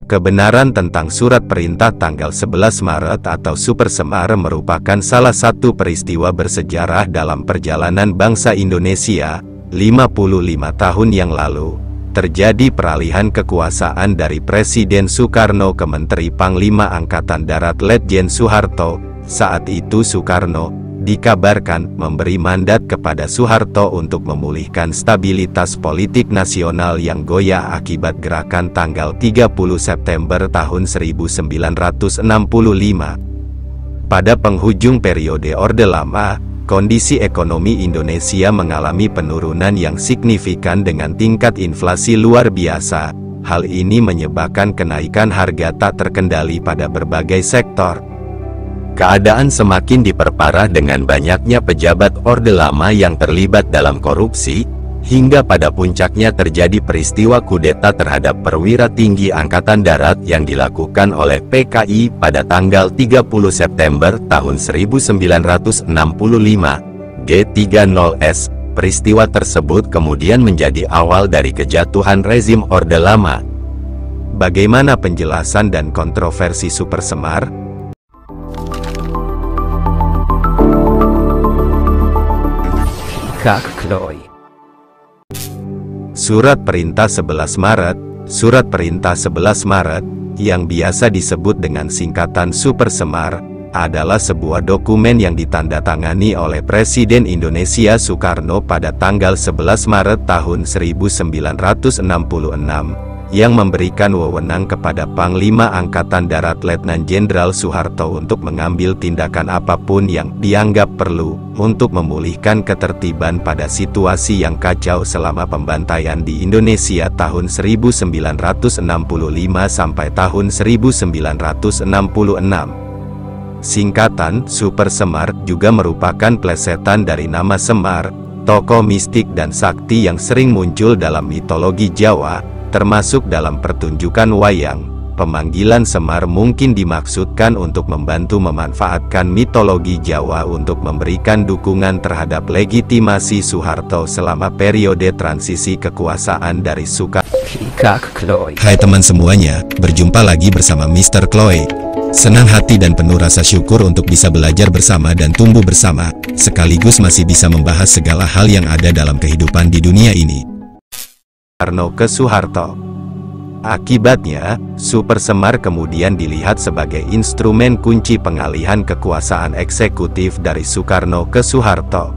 Kebenaran tentang surat perintah tanggal 11 Maret atau Super Semar merupakan salah satu peristiwa bersejarah dalam perjalanan bangsa Indonesia. 55 tahun yang lalu, terjadi peralihan kekuasaan dari Presiden Soekarno ke Menteri Panglima Angkatan Darat Letjen Soeharto. Saat itu Soekarno dikabarkan memberi mandat kepada Soeharto untuk memulihkan stabilitas politik nasional yang goyah akibat gerakan tanggal 30 September tahun 1965. Pada penghujung periode Orde Lama, kondisi ekonomi Indonesia mengalami penurunan yang signifikan dengan tingkat inflasi luar biasa. Hal ini menyebabkan kenaikan harga tak terkendali pada berbagai sektor. Keadaan semakin diperparah dengan banyaknya pejabat Orde Lama yang terlibat dalam korupsi, hingga pada puncaknya terjadi peristiwa kudeta terhadap perwira tinggi Angkatan Darat yang dilakukan oleh PKI pada tanggal 30 September tahun 1965, G30S. Peristiwa tersebut kemudian menjadi awal dari kejatuhan rezim Orde Lama. Bagaimana penjelasan dan kontroversi Super Semar? Kak Chloe. Surat Perintah 11 Maret, Surat Perintah 11 Maret, yang biasa disebut dengan singkatan Super Semar, adalah sebuah dokumen yang ditandatangani oleh Presiden Indonesia Soekarno pada tanggal 11 Maret tahun 1966, yang memberikan wewenang kepada Panglima Angkatan Darat Letnan Jenderal Soeharto untuk mengambil tindakan apapun yang dianggap perlu untuk memulihkan ketertiban pada situasi yang kacau selama pembantaian di Indonesia tahun 1965 sampai tahun 1966. Singkatan Super Semar juga merupakan plesetan dari nama Semar, tokoh mistik dan sakti yang sering muncul dalam mitologi Jawa, termasuk dalam pertunjukan wayang. Pemanggilan Semar mungkin dimaksudkan untuk membantu memanfaatkan mitologi Jawa untuk memberikan dukungan terhadap legitimasi Soeharto selama periode transisi kekuasaan dari Soekarno. Kak Chloe. Hai teman semuanya, berjumpa lagi bersama Mr. Chloe. Senang hati dan penuh rasa syukur untuk bisa belajar bersama dan tumbuh bersama, sekaligus masih bisa membahas segala hal yang ada dalam kehidupan di dunia ini. Soekarno ke Soeharto. Akibatnya, Super Semar kemudian dilihat sebagai instrumen kunci pengalihan kekuasaan eksekutif dari Soekarno ke Soeharto.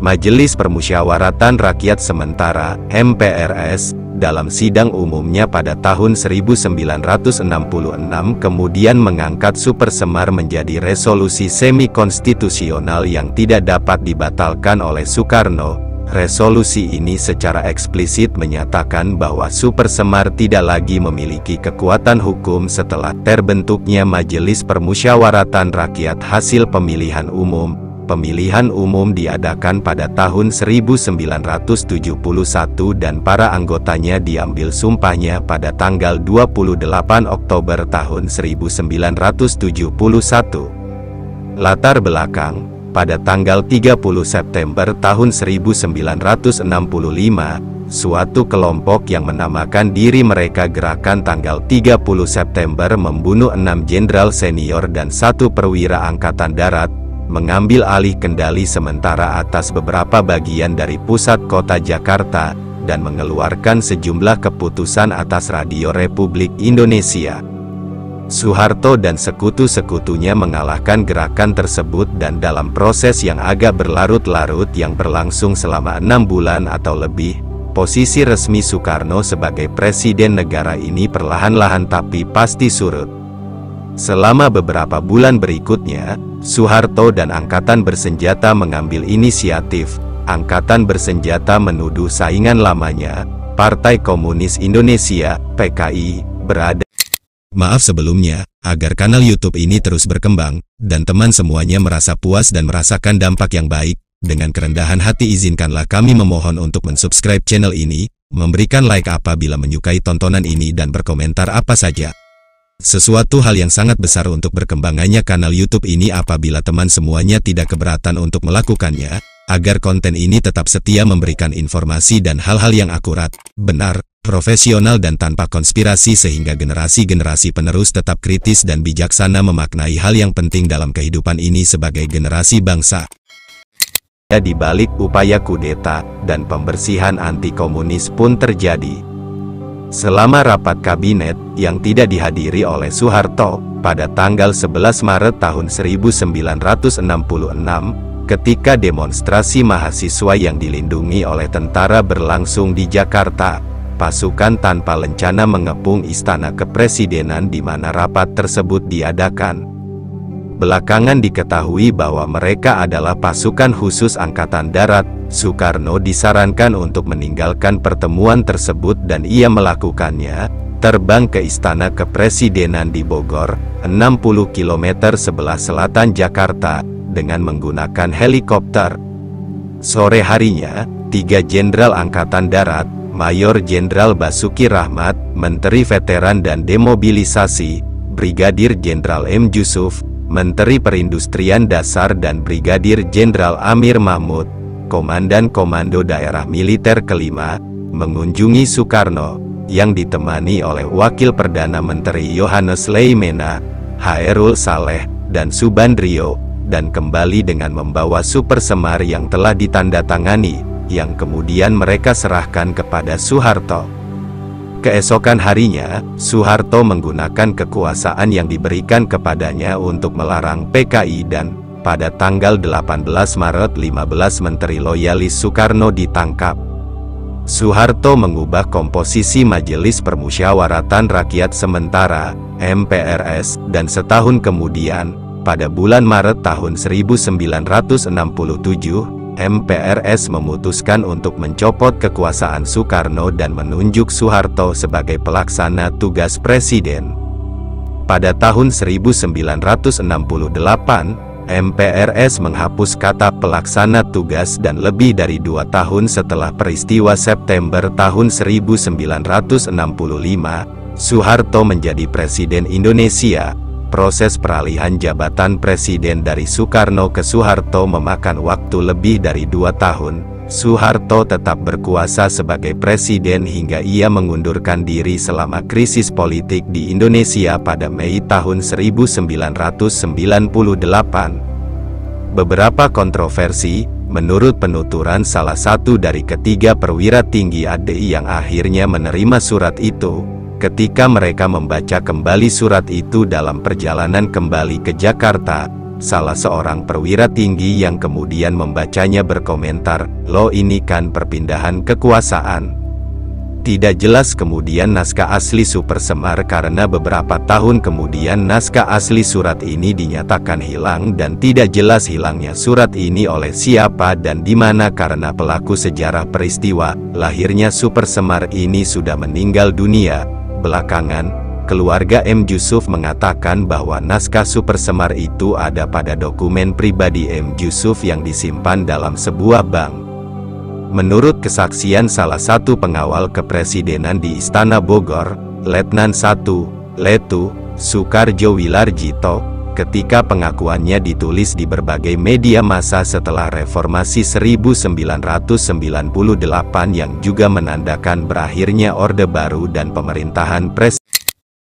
Majelis Permusyawaratan Rakyat Sementara (MPRS) dalam sidang umumnya pada tahun 1966 kemudian mengangkat Super Semar menjadi resolusi semi-konstitusional yang tidak dapat dibatalkan oleh Soekarno. Resolusi ini secara eksplisit menyatakan bahwa Super Semar tidak lagi memiliki kekuatan hukum setelah terbentuknya Majelis Permusyawaratan Rakyat hasil pemilihan umum. Pemilihan umum diadakan pada tahun 1971 dan para anggotanya diambil sumpahnya pada tanggal 28 Oktober tahun 1971. Latar belakang. Pada tanggal 30 September tahun 1965, suatu kelompok yang menamakan diri mereka Gerakan Tanggal 30 September membunuh 6 jenderal senior dan 1 perwira Angkatan Darat, mengambil alih kendali sementara atas beberapa bagian dari pusat kota Jakarta, dan mengeluarkan sejumlah keputusan atas Radio Republik Indonesia. Soeharto dan sekutu-sekutunya mengalahkan gerakan tersebut dan dalam proses yang agak berlarut-larut yang berlangsung selama 6 bulan atau lebih, posisi resmi Soekarno sebagai presiden negara ini perlahan-lahan tapi pasti surut. Selama beberapa bulan berikutnya, Soeharto dan Angkatan Bersenjata mengambil inisiatif. Angkatan Bersenjata menuduh saingan lamanya, Partai Komunis Indonesia (PKI), berada. Maaf sebelumnya, agar kanal YouTube ini terus berkembang, dan teman semuanya merasa puas dan merasakan dampak yang baik, dengan kerendahan hati izinkanlah kami memohon untuk mensubscribe channel ini, memberikan like apabila menyukai tontonan ini dan berkomentar apa saja. Sesuatu hal yang sangat besar untuk berkembangannya kanal YouTube ini apabila teman semuanya tidak keberatan untuk melakukannya, agar konten ini tetap setia memberikan informasi dan hal-hal yang akurat, benar, profesional dan tanpa konspirasi sehingga generasi-generasi penerus tetap kritis dan bijaksana memaknai hal yang penting dalam kehidupan ini sebagai generasi bangsa. Di balik upaya kudeta dan pembersihan anti-komunis pun terjadi. Selama rapat kabinet yang tidak dihadiri oleh Soeharto, pada tanggal 11 Maret tahun 1966, ketika demonstrasi mahasiswa yang dilindungi oleh tentara berlangsung di Jakarta, pasukan tanpa lencana mengepung Istana Kepresidenan di mana rapat tersebut diadakan. Belakangan diketahui bahwa mereka adalah pasukan khusus Angkatan Darat. Soekarno disarankan untuk meninggalkan pertemuan tersebut dan ia melakukannya, terbang ke Istana Kepresidenan di Bogor, 60 km sebelah selatan Jakarta, dengan menggunakan helikopter. Sore harinya, 3 Jenderal Angkatan Darat, Mayor Jenderal Basuki Rahmat, Menteri Veteran dan Demobilisasi, Brigadir Jenderal M. Yusuf, Menteri Perindustrian Dasar dan Brigadir Jenderal Amir Mahmud, Komandan Komando Daerah Militer Kelima, mengunjungi Soekarno, yang ditemani oleh Wakil Perdana Menteri Yohanes Leimena, Hairul Saleh, dan Subandrio, dan kembali dengan membawa Super Semar yang telah ditandatangani, yang kemudian mereka serahkan kepada Soeharto. Keesokan harinya, Soeharto menggunakan kekuasaan yang diberikan kepadanya untuk melarang PKI dan, pada tanggal 18 Maret 15 Menteri Loyalis Soekarno ditangkap. Soeharto mengubah komposisi Majelis Permusyawaratan Rakyat Sementara, MPRS, dan setahun kemudian, pada bulan Maret tahun 1967, MPRS memutuskan untuk mencopot kekuasaan Soekarno dan menunjuk Soeharto sebagai pelaksana tugas presiden. Pada tahun 1968, MPRS menghapus kata pelaksana tugas dan lebih dari 2 tahun setelah peristiwa September tahun 1965, Soeharto menjadi Presiden Indonesia. Proses peralihan jabatan presiden dari Soekarno ke Soeharto memakan waktu lebih dari 2 tahun. Soeharto tetap berkuasa sebagai presiden hingga ia mengundurkan diri selama krisis politik di Indonesia pada Mei tahun 1998. Beberapa kontroversi, menurut penuturan salah satu dari ketiga perwira tinggi ADI yang akhirnya menerima surat itu. Ketika mereka membaca kembali surat itu dalam perjalanan kembali ke Jakarta, salah seorang perwira tinggi yang kemudian membacanya berkomentar, "Loh, ini kan perpindahan kekuasaan." Tidak jelas kemudian naskah asli Super Semar karena beberapa tahun kemudian naskah asli surat ini dinyatakan hilang dan tidak jelas hilangnya surat ini oleh siapa dan di mana karena pelaku sejarah peristiwa lahirnya Super Semar ini sudah meninggal dunia. Belakangan, keluarga M. Yusuf mengatakan bahwa naskah Super Semar itu ada pada dokumen pribadi M. Yusuf yang disimpan dalam sebuah bank. Menurut kesaksian salah satu pengawal kepresidenan di Istana Bogor, Letnan 1, Letu, Soekarjo Wilarjito, ketika pengakuannya ditulis di berbagai media massa setelah reformasi 1998 yang juga menandakan berakhirnya Orde Baru dan pemerintahan Presiden.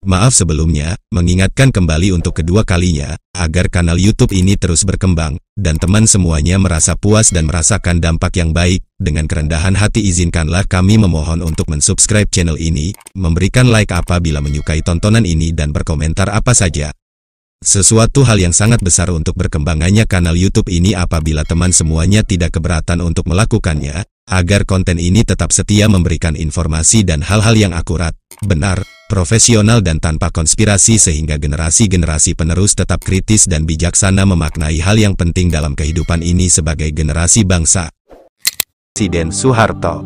Maaf sebelumnya, mengingatkan kembali untuk kedua kalinya, agar kanal YouTube ini terus berkembang, dan teman semuanya merasa puas dan merasakan dampak yang baik. Dengan kerendahan hati izinkanlah kami memohon untuk mensubscribe channel ini, memberikan like apabila menyukai tontonan ini dan berkomentar apa saja. Sesuatu hal yang sangat besar untuk berkembangannya kanal YouTube ini apabila teman semuanya tidak keberatan untuk melakukannya, agar konten ini tetap setia memberikan informasi dan hal-hal yang akurat, benar, profesional dan tanpa konspirasi sehingga generasi-generasi penerus tetap kritis dan bijaksana memaknai hal yang penting dalam kehidupan ini sebagai generasi bangsa. Presiden Soeharto.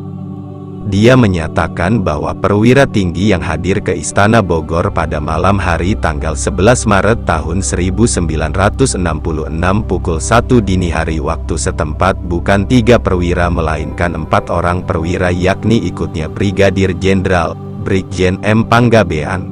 Dia menyatakan bahwa perwira tinggi yang hadir ke Istana Bogor pada malam hari tanggal 11 Maret tahun 1966 pukul 1 dini hari waktu setempat bukan 3 perwira melainkan 4 orang perwira yakni ikutnya Brigadir Jenderal, Brigjen M. Panggabean,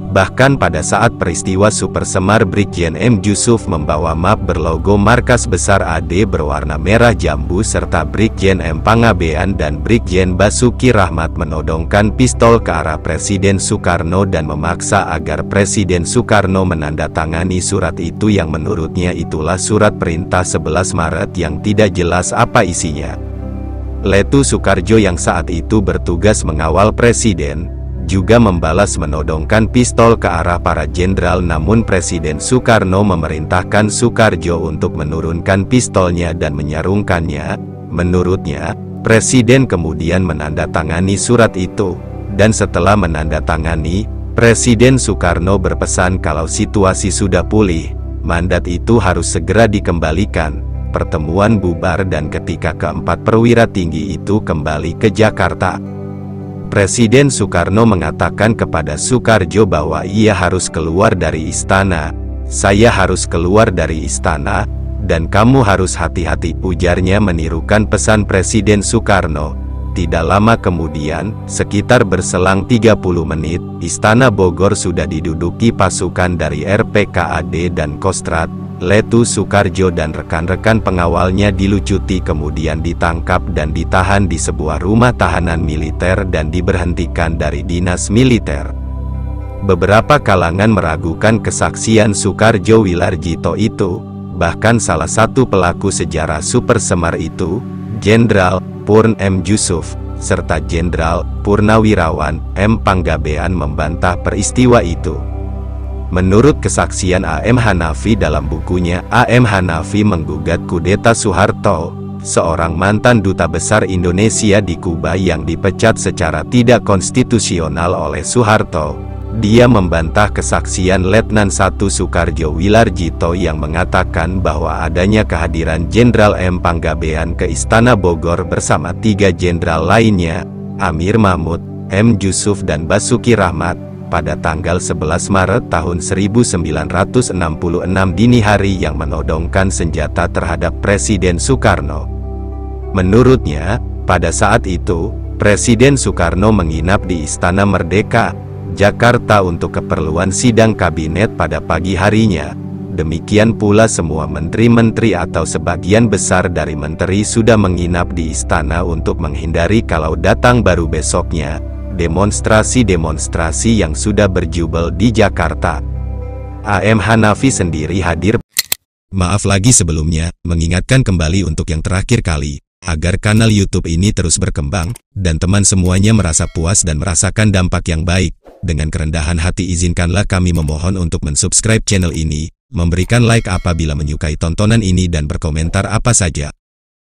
Bahkan pada saat peristiwa Super Semar, Brigjen M. Jusuf membawa map berlogo markas besar AD berwarna merah jambu serta Brigjen M. Panggabean dan Brigjen Basuki Rahmat menodongkan pistol ke arah Presiden Soekarno dan memaksa agar Presiden Soekarno menandatangani surat itu yang menurutnya itulah surat perintah 11 Maret yang tidak jelas apa isinya. Letu Soekarjo yang saat itu bertugas mengawal Presiden, juga membalas menodongkan pistol ke arah para jenderal, namun Presiden Soekarno memerintahkan Soekarjo untuk menurunkan pistolnya dan menyarungkannya. Menurutnya, Presiden kemudian menandatangani surat itu, dan setelah menandatangani, Presiden Soekarno berpesan kalau situasi sudah pulih, mandat itu harus segera dikembalikan. Pertemuan bubar dan ketika keempat perwira tinggi itu kembali ke Jakarta, Presiden Soekarno mengatakan kepada Soekarjo bahwa ia harus keluar dari istana. "Saya harus keluar dari istana, dan kamu harus hati-hati," ujarnya menirukan pesan Presiden Soekarno. Tidak lama kemudian, sekitar berselang 30 menit, Istana Bogor sudah diduduki pasukan dari RPKAD dan Kostrad. Letu Soekarjo dan rekan-rekan pengawalnya dilucuti kemudian ditangkap dan ditahan di sebuah rumah tahanan militer dan diberhentikan dari dinas militer. Beberapa kalangan meragukan kesaksian Soekarjo Wilarjito itu, bahkan salah satu pelaku sejarah Super Semar itu, Jenderal Purn M. Jusuf, serta Jenderal Purnawirawan M. Panggabean membantah peristiwa itu. Menurut kesaksian A.M. Hanafi dalam bukunya A.M. Hanafi Menggugat Kudeta Soeharto, seorang mantan duta besar Indonesia di Kuba yang dipecat secara tidak konstitusional oleh Soeharto, dia membantah kesaksian Letnan 1 Soekarjo Wilarjito yang mengatakan bahwa adanya kehadiran Jenderal M. Panggabean ke Istana Bogor bersama 3 jenderal lainnya, Amir Mahmud, M. Jusuf dan Basuki Rahmat, pada tanggal 11 Maret tahun 1966 dini hari yang menodongkan senjata terhadap Presiden Soekarno. Menurutnya, pada saat itu, Presiden Soekarno menginap di Istana Merdeka, Jakarta untuk keperluan sidang kabinet pada pagi harinya. Demikian pula semua menteri-menteri atau sebagian besar dari menteri sudah menginap di istana untuk menghindari kalau datang baru besoknya demonstrasi-demonstrasi yang sudah berjubel di Jakarta. A.M. Hanafi sendiri hadir. Maaf lagi sebelumnya, mengingatkan kembali untuk yang terakhir kali, agar kanal YouTube ini terus berkembang, dan teman semuanya merasa puas dan merasakan dampak yang baik. Dengan kerendahan hati izinkanlah kami memohon untuk mensubscribe channel ini, memberikan like apabila menyukai tontonan ini dan berkomentar apa saja.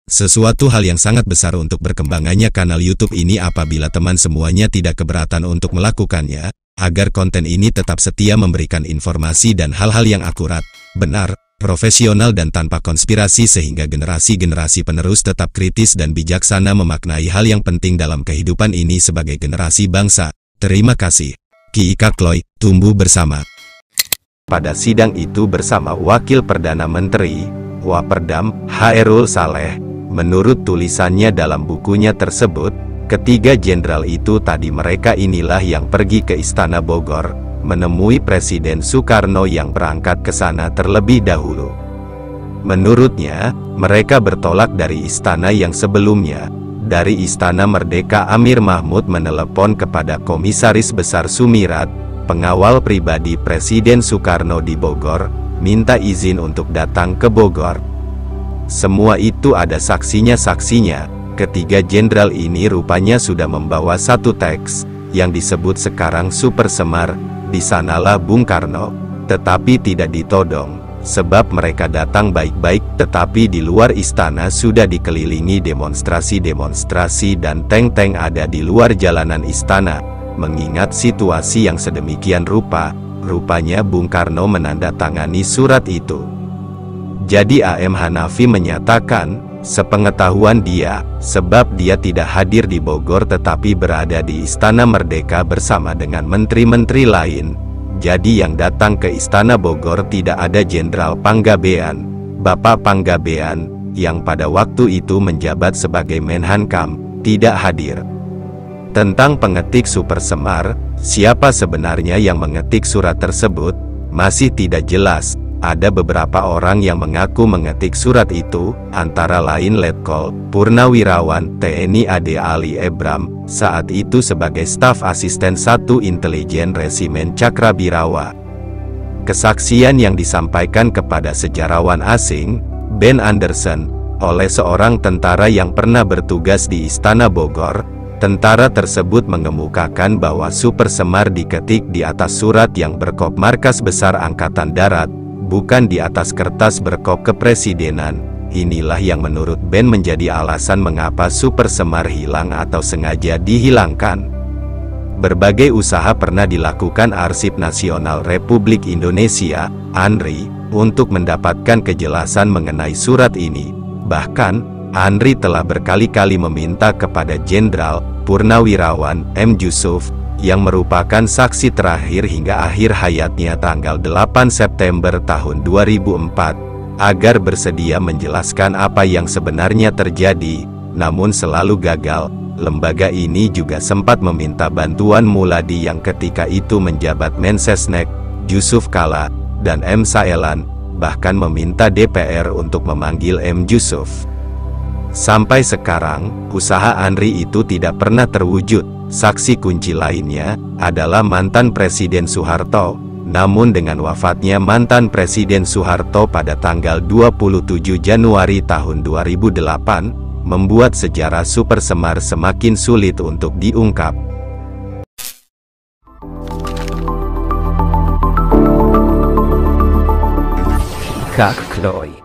Sesuatu hal yang sangat besar untuk berkembangannya kanal YouTube ini apabila teman semuanya tidak keberatan untuk melakukannya, agar konten ini tetap setia memberikan informasi dan hal-hal yang akurat, benar, profesional dan tanpa konspirasi sehingga generasi-generasi penerus tetap kritis dan bijaksana memaknai hal yang penting dalam kehidupan ini sebagai generasi bangsa. Terima kasih. Ki Ika Kloy, tumbuh bersama. Pada sidang itu bersama Wakil Perdana Menteri, Waperdam, Hairul Saleh. Menurut tulisannya dalam bukunya tersebut, ketiga jenderal itu tadi mereka inilah yang pergi ke Istana Bogor, menemui Presiden Soekarno yang berangkat ke sana terlebih dahulu. Menurutnya, mereka bertolak dari istana yang sebelumnya. Dari Istana Merdeka Amir Mahmud menelepon kepada Komisaris Besar Sumirat, pengawal pribadi Presiden Soekarno di Bogor, minta izin untuk datang ke Bogor. Semua itu ada saksinya. Ketiga jenderal ini rupanya sudah membawa satu teks, yang disebut sekarang Super Semar, di sanalah Bung Karno, tetapi tidak ditodong, sebab mereka datang baik-baik, tetapi di luar istana sudah dikelilingi demonstrasi-demonstrasi dan tank-tank ada di luar jalanan istana. Mengingat situasi yang sedemikian rupa, rupanya Bung Karno menandatangani surat itu. Jadi A.M. Hanafi menyatakan, sepengetahuan dia, sebab dia tidak hadir di Bogor tetapi berada di Istana Merdeka bersama dengan menteri-menteri lain. Jadi yang datang ke Istana Bogor tidak ada Jenderal Panggabean, Bapak Panggabean, yang pada waktu itu menjabat sebagai Menhankam, tidak hadir. Tentang pengetik Super Semar, Siapa sebenarnya yang mengetik surat tersebut? Masih tidak jelas. Ada beberapa orang yang mengaku mengetik surat itu, antara lain Letkol Purnawirawan TNI AD Ali Ebram, saat itu sebagai staf asisten 1 intelijen Resimen Cakrabirawa. Kesaksian yang disampaikan kepada sejarawan asing, Ben Anderson, oleh seorang tentara yang pernah bertugas di Istana Bogor. Tentara tersebut mengemukakan bahwa super semar diketik di atas surat yang berkop markas besar Angkatan Darat, bukan di atas kertas berkop kepresidenan. Inilah yang menurut Ben menjadi alasan mengapa super semar hilang atau sengaja dihilangkan. Berbagai usaha pernah dilakukan Arsip Nasional Republik Indonesia, ANRI, untuk mendapatkan kejelasan mengenai surat ini. Bahkan, ANRI telah berkali-kali meminta kepada Jenderal Purnawirawan M. Yusuf, yang merupakan saksi terakhir hingga akhir hayatnya tanggal 8 September tahun 2004, agar bersedia menjelaskan apa yang sebenarnya terjadi, namun selalu gagal. Lembaga ini juga sempat meminta bantuan Muladi yang ketika itu menjabat Mensesnek, Yusuf Kala, dan M. Saelan, bahkan meminta DPR untuk memanggil M. Yusuf. Sampai sekarang, usaha ANRI itu tidak pernah terwujud. Saksi kunci lainnya adalah mantan Presiden Soeharto. Namun dengan wafatnya mantan Presiden Soeharto pada tanggal 27 Januari tahun 2008, membuat sejarah super semar semakin sulit untuk diungkap. Kak Chloe.